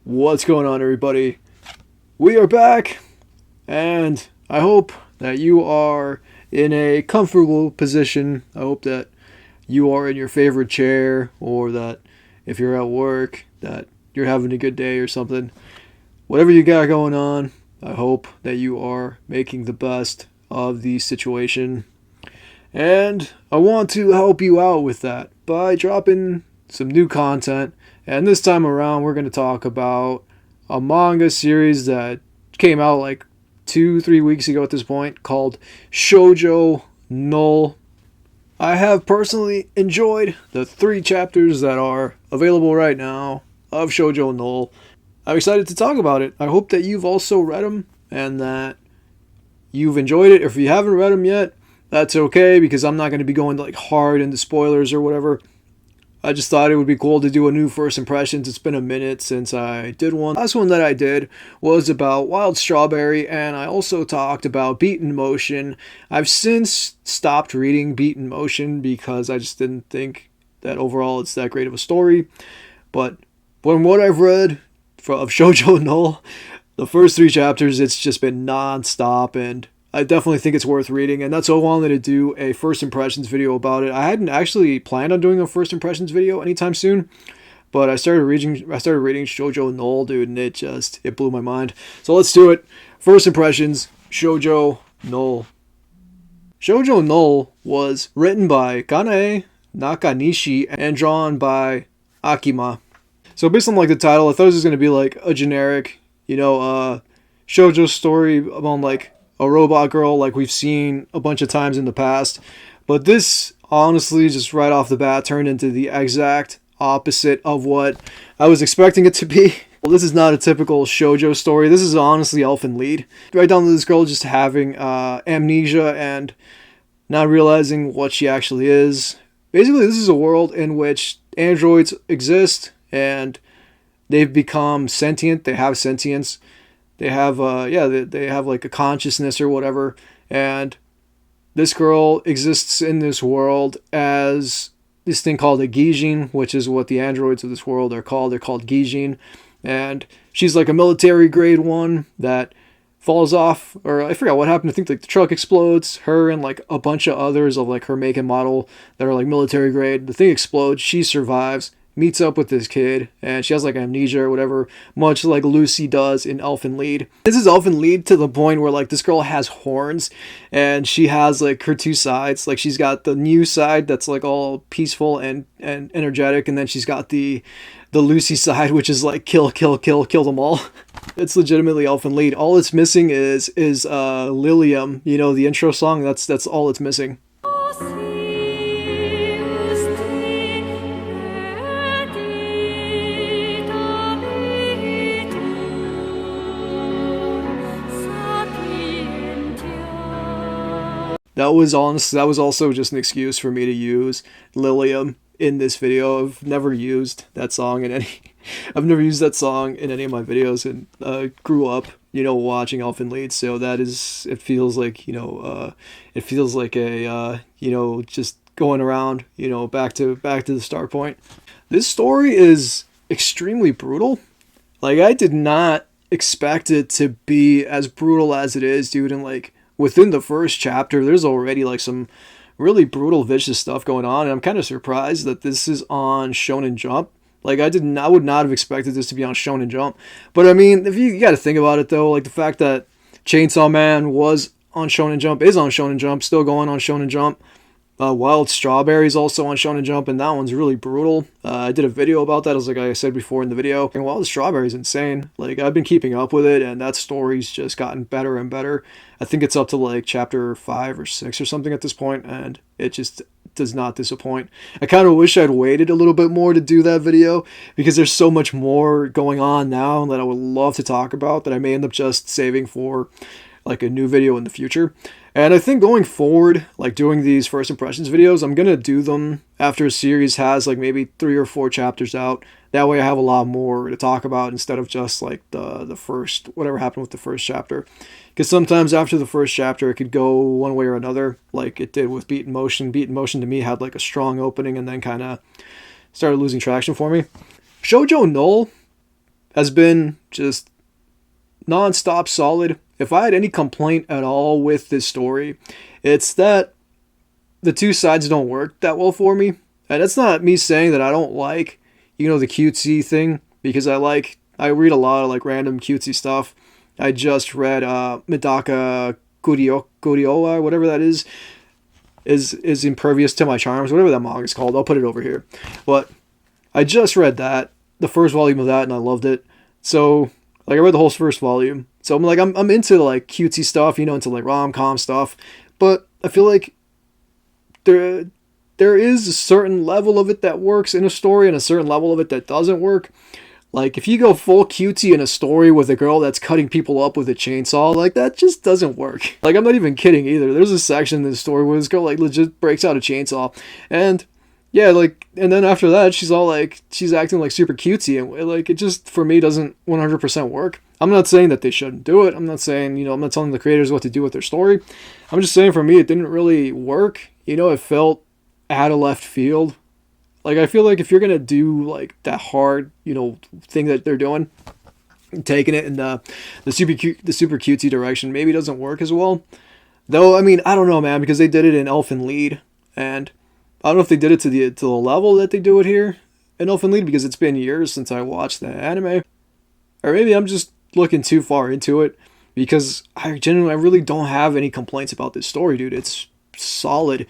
What's going on, everybody? We are back, and I hope that you are in a comfortable position. I hope that you are in your favorite chair, or that if you're at work, that you're having a good day or something. Whatever you got going on, I hope that you are making the best of the situation. And I want to help you out with that by dropping some new content. And this time around, we're going to talk about a manga series that came out like 2-3 weeks ago at this point called Shojo Null. I have personally enjoyed the 3 chapters that are available right now of Shojo Null. I'm excited to talk about it. I hope that you've also read them and that you've enjoyed it. If you haven't read them yet, that's okay, because I'm not going to be going like hard into spoilers or whatever. I just thought it would be cool to do a new first impressions. It's been a minute since I did one. The last one that I did was about Wild Strawberry, and I also talked about Beat in Motion. I've since stopped reading Beat in Motion because I just didn't think that overall it's that great of a story. But from what I've read of Shojo Null, the first 3 chapters, it's just been non-stop, and I definitely think it's worth reading, and that's why I wanted to do a first impressions video about it. I hadn't actually planned on doing a first impressions video anytime soon, but I started reading Shojo Null, dude, and it blew my mind. So let's do it. First impressions, Shojo Null. Shojo Null was written by Kanae Nakanishi and drawn by Akima. So based on like the title, I thought this was going to be like a generic, shoujo story about like a robot girl like we've seen a bunch of times in the past. But this, honestly, just right off the bat, turned into the exact opposite of what I was expecting it to be. Well, this is not a typical shoujo story. This is honestly Elfen Lied. Right down to this girl just having amnesia and not realizing what she actually is. Basically, this is a world in which androids exist and they've become sentient. They have sentience. They have, they have like a consciousness or whatever. And this girl exists in this world as this thing called a Gijin, which is what the androids of this world are called. They're called Gijin. And she's like a military grade 1 that falls off, or I forgot what happened. I think like the truck explodes. Her and like a bunch of others of like her make and model that are like military grade. The thing explodes. She survives. Meets up with this kid, and she has like amnesia or whatever, much like Lucy does in Elfen Lied. This is Elfen Lied to the point where like this girl has horns, and she has like her 2 sides. Like she's got the new side that's like all peaceful and energetic, and then she's got the Lucy side, which is like kill them all. It's legitimately Elfen Lied. All it's missing is Lilium, the intro song. That's all it's missing. That was also just an excuse for me to use Lilium in this video. I've never used that song in any of my videos, and grew up, watching Elfen Lied. So it feels like, just going around, back to the start point. This story is extremely brutal. Like, I did not expect it to be as brutal as it is, dude, and like, within the first chapter, there's already like some really brutal, vicious stuff going on, and I'm kind of surprised that this is on Shonen Jump. Like, I would not have expected this to be on Shonen Jump. But I mean, if you got to think about it though, like the fact that Chainsaw Man was on Shonen Jump, is on Shonen Jump, still going on Shonen Jump. Wild Strawberry is also on Shonen Jump, and that one's really brutal. I did a video about that, as like I said before in the video. And Wild Strawberry is insane. Like, I've been keeping up with it, and that story's just gotten better and better. I think it's up to like chapter 5 or 6 or something at this point, and it just does not disappoint. I kind of wish I'd waited a little bit more to do that video, because there's so much more going on now that I would love to talk about that I may end up just saving for like a new video in the future. And I think going forward, like doing these first impressions videos, I'm going to do them after a series has like maybe 3 or 4 chapters out. That way I have a lot more to talk about instead of just like the first, whatever happened with the first chapter. Because sometimes after the first chapter, it could go one way or another, like it did with Beat in Motion. Beat in Motion to me had like a strong opening and then kind of started losing traction for me. Shojo Null has been just non-stop solid. If I had any complaint at all with this story, it's that the two sides don't work that well for me. And that's not me saying that I don't like, the cutesy thing, because I read a lot of like random cutesy stuff. I just read Medaka Kurioa, whatever that is impervious to my charms, whatever that manga is called. I'll put it over here. But I just read that, the first volume of that, and I loved it. So like I read the whole first volume. So I'm like I'm into like cutesy stuff, into like rom-com stuff. But I feel like there is a certain level of it that works in a story and a certain level of it that doesn't work. Like, if you go full cutesy in a story with a girl that's cutting people up with a chainsaw, like, that just doesn't work. Like, I'm not even kidding either. There's a section in this story where this girl, like, legit breaks out a chainsaw. And, yeah, like, and then after that, she's all, like, she's acting, like, super cutesy. And, like, it just, for me, doesn't 100% work. I'm not saying that they shouldn't do it. I'm not saying, I'm not telling the creators what to do with their story. I'm just saying, for me, it didn't really work. It felt out of left field. Like, I feel like if you're going to do, like, that hard, thing that they're doing, taking it in the super cutesy direction, maybe doesn't work as well. Though, I mean, I don't know, man, because they did it in Elfen Lied, and I don't know if they did it to the level that they do it here in Elfen Lied, because it's been years since I watched the anime. Or maybe I'm just looking too far into it, because I really don't have any complaints about this story, dude. It's solid.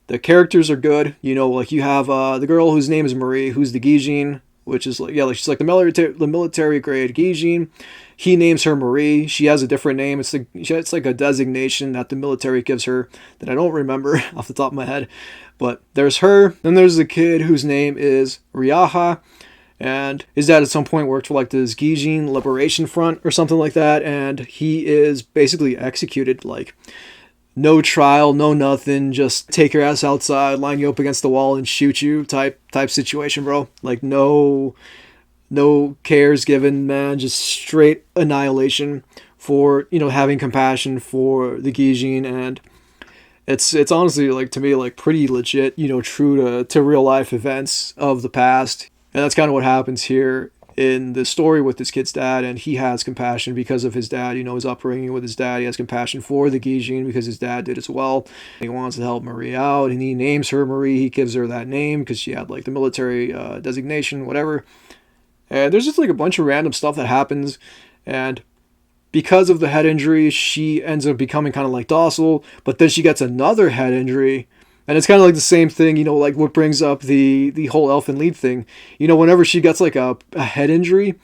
The characters are good, like you have the girl whose name is Marie, who's the Gijin, which is like, she's like the military grade Gijin. He names her Marie. She has a different name. It's like a designation that the military gives her that I don't remember off the top of my head. But there's her. Then there's the kid whose name is Ryaha, and his dad at some point worked for like this Gijin Liberation Front or something like that, and he is basically executed, like, no trial, no nothing, just take your ass outside, line you up against the wall and shoot you type situation, bro. Like, no cares given, man, just straight annihilation for, having compassion for the Gijin. And it's honestly, like, to me, like, pretty legit, true to real life events of the past. And that's kind of what happens here in the story with this kid's dad, and he has compassion because of his dad, his upbringing with his dad. He has compassion for the Gijin because his dad did as well. He wants to help Marie out, and he names her Marie. He gives her that name because she had like the military designation, whatever. And there's just like a bunch of random stuff that happens, and because of the head injury, she ends up becoming kind of like docile, but then she gets another head injury. And it's kind of like the same thing, like what brings up the whole Elfen Lied thing. Whenever she gets like a head injury,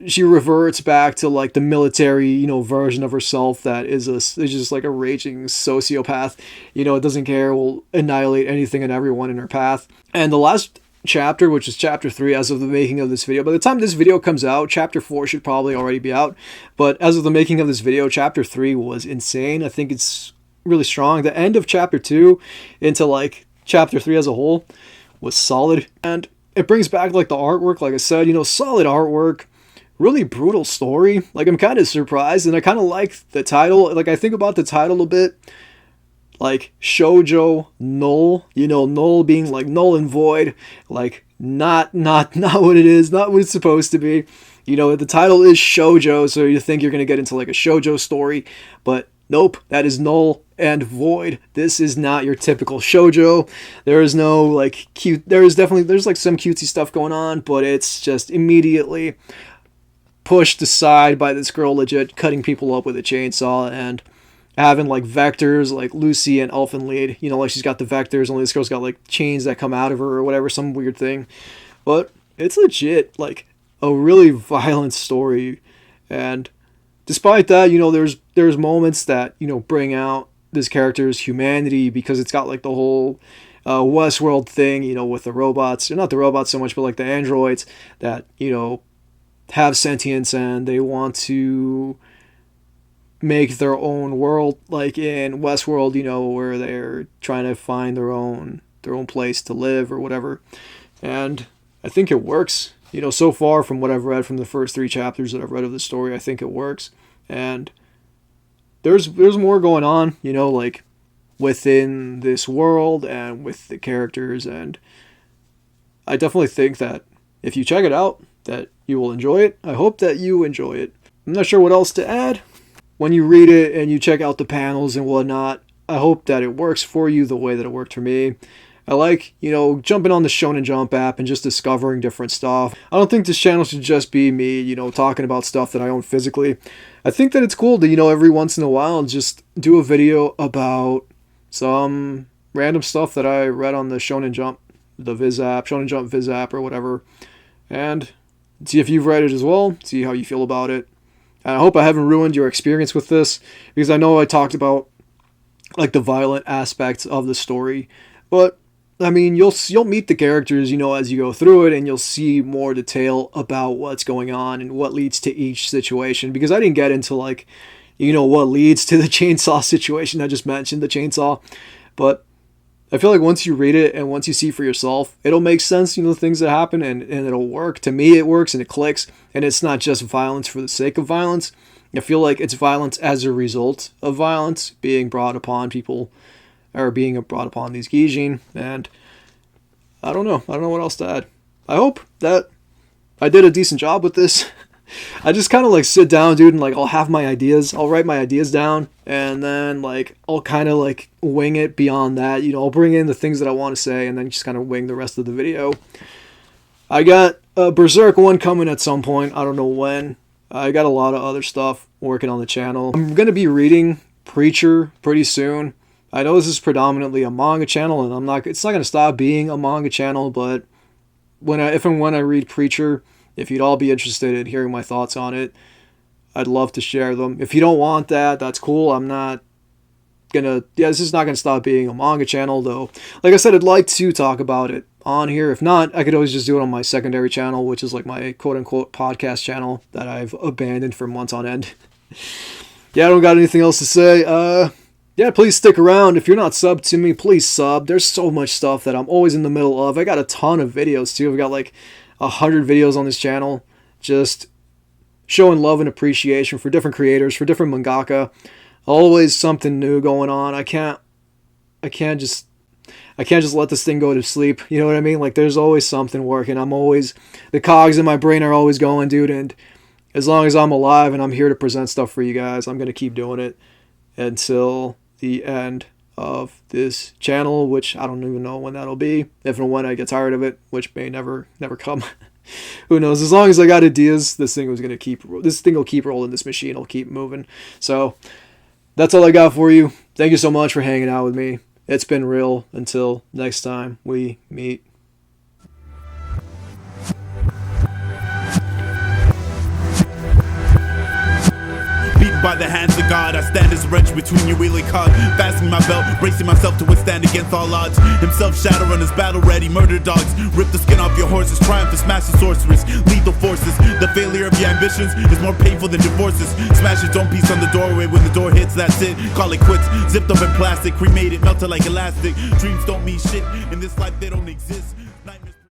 she reverts back to like the military, version of herself that is just like a raging sociopath. It doesn't care, will annihilate anything and everyone in her path. And the last chapter, which is chapter 3 as of the making of this video. By the time this video comes out, chapter 4 should probably already be out. But as of the making of this video, chapter 3 was insane. I think it's really strong. The end of chapter 2 into like chapter 3 as a whole was solid, and it brings back like the artwork, like I said, solid artwork, really brutal story. Like, I'm kind of surprised, and I kind of like the title. Like, I think about the title a bit, like Shojo Null, Null being like null and void, like not what it is, not what it's supposed to be. The title is Shojo, so you think you're going to get into like a Shojo story, but nope, that is null and void. This is not your typical shoujo. There is no like cute. There's like some cutesy stuff going on, but it's just immediately pushed aside by this girl legit cutting people up with a chainsaw and having like vectors like Lucy and Elfen Lied. Like she's got the vectors, only this girl's got like chains that come out of her or whatever, some weird thing. But it's legit like a really violent story, and despite that, there's moments that, bring out this character's humanity, because it's got like the whole Westworld thing, with the robots, or not the robots so much, but like the androids that, have sentience and they want to make their own world, like in Westworld, where they're trying to find their own place to live or whatever. And I think it works. So far from what I've read from the first 3 chapters that I've read of the story, I think it works. And there's more going on, like within this world and with the characters. And I definitely think that if you check it out, that you will enjoy it. I hope that you enjoy it. I'm not sure what else to add. When you read it and you check out the panels and whatnot, I hope that it works for you the way that it worked for me. I like, jumping on the Shonen Jump app and just discovering different stuff. I don't think this channel should just be me, talking about stuff that I own physically. I think that it's cool to, every once in a while just do a video about some random stuff that I read on the Shonen Jump, the Viz app, Shonen Jump Viz app or whatever. And see if you've read it as well, see how you feel about it. And I hope I haven't ruined your experience with this, because I know I talked about like the violent aspects of the story, but I mean, you'll meet the characters, as you go through it, and you'll see more detail about what's going on and what leads to each situation. Because I didn't get into like, what leads to the chainsaw situation. I just mentioned the chainsaw, but I feel like once you read it and once you see for yourself, it'll make sense, the things that happen, and it'll work. To me, it works and it clicks, and it's not just violence for the sake of violence. I feel like it's violence as a result of violence being brought upon people, or being brought upon these Gijin, and I don't know what else to add. I hope that I did a decent job with this. I just kind of like sit down, dude, and like I'll have my ideas, I'll write my ideas down, and then like I'll kind of like wing it beyond that. I'll bring in the things that I want to say, and then just kind of wing the rest of the video. I got a Berserk one coming at some point, I don't know when. I got a lot of other stuff working on the channel. I'm going to be reading Preacher pretty soon. I know this is predominantly a manga channel, and it's not going to stop being a manga channel, but if and when I read Preacher, if you'd all be interested in hearing my thoughts on it, I'd love to share them. If you don't want that, that's cool. This is not going to stop being a manga channel, though. Like I said, I'd like to talk about it on here. If not, I could always just do it on my secondary channel, which is like my quote-unquote podcast channel that I've abandoned for months on end. Yeah, I don't got anything else to say. Yeah, please stick around. If you're not subbed to me, please sub. There's so much stuff that I'm always in the middle of. I got a ton of videos, too. I've got like 100 videos on this channel, just showing love and appreciation for different creators, for different mangaka. Always something new going on. I can't just let this thing go to sleep. You know what I mean? Like, there's always something working. The cogs in my brain are always going, dude. And as long as I'm alive and I'm here to present stuff for you guys, I'm going to keep doing it until the end of this channel, which I don't even know when that'll be. If and when I get tired of it, which may never come. Who knows? As long as I got ideas, this thing will keep rolling. This machine will keep moving. So that's all I got for you. Thank you so much for hanging out with me. It's been real. Until next time we meet. By the hands of God, I stand as a wrench between your wheeling cog. Fastening my belt, bracing myself to withstand against all odds. Himself shadow runners, battle ready, murder dogs. Rip the skin off your horses, triumph to smash the sorceress. Lethal forces, the failure of your ambitions is more painful than divorces. Smash its own piece on the doorway, when the door hits, that's it. Call it quits, zipped up in plastic, cremated, melted like elastic. Dreams don't mean shit, in this life they don't exist.